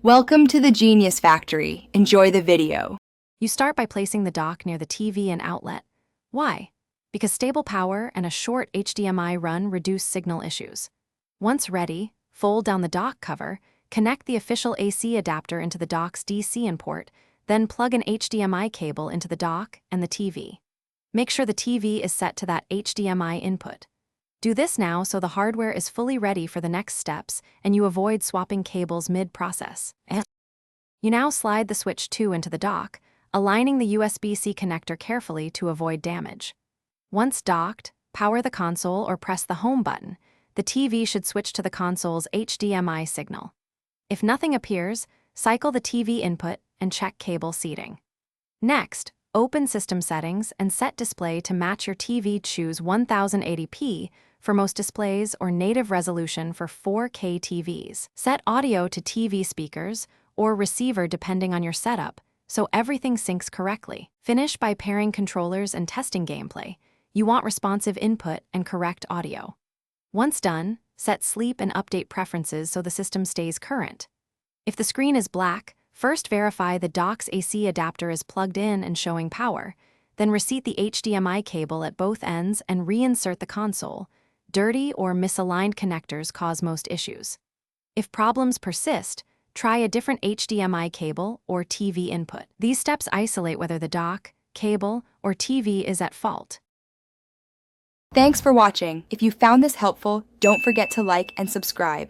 Welcome to the Genius Factory. Enjoy the video. You start by placing the dock near the TV and outlet. Why? Because stable power and a short HDMI run reduce signal issues. Once ready, fold down the dock cover, connect the official AC adapter into the dock's DC in port, then plug an HDMI cable into the dock and the TV. Make sure the TV is set to that HDMI input. Do this now so the hardware is fully ready for the next steps and you avoid swapping cables mid-process. You now slide the switch 2 into the dock, aligning the USB-C connector carefully to avoid damage. Once docked, power the console or press the home button. The TV should switch to the console's HDMI signal. If nothing appears, cycle the TV input and check cable seating. Next, open System Settings and set display to match your TV. Choose 1080p for most displays or native resolution for 4K TVs. Set audio to TV speakers or receiver depending on your setup, so everything syncs correctly. Finish by pairing controllers and testing gameplay. You want responsive input and correct audio. Once done, set sleep and update preferences so the system stays current. If the screen is black, first verify the dock's AC adapter is plugged in and showing power, then reseat the HDMI cable at both ends and reinsert the console. Dirty or misaligned connectors cause most issues. If problems persist, try a different HDMI cable or TV input. These steps isolate whether the dock, cable, or TV is at fault. Thanks for watching. If you found this helpful, don't forget to like and subscribe.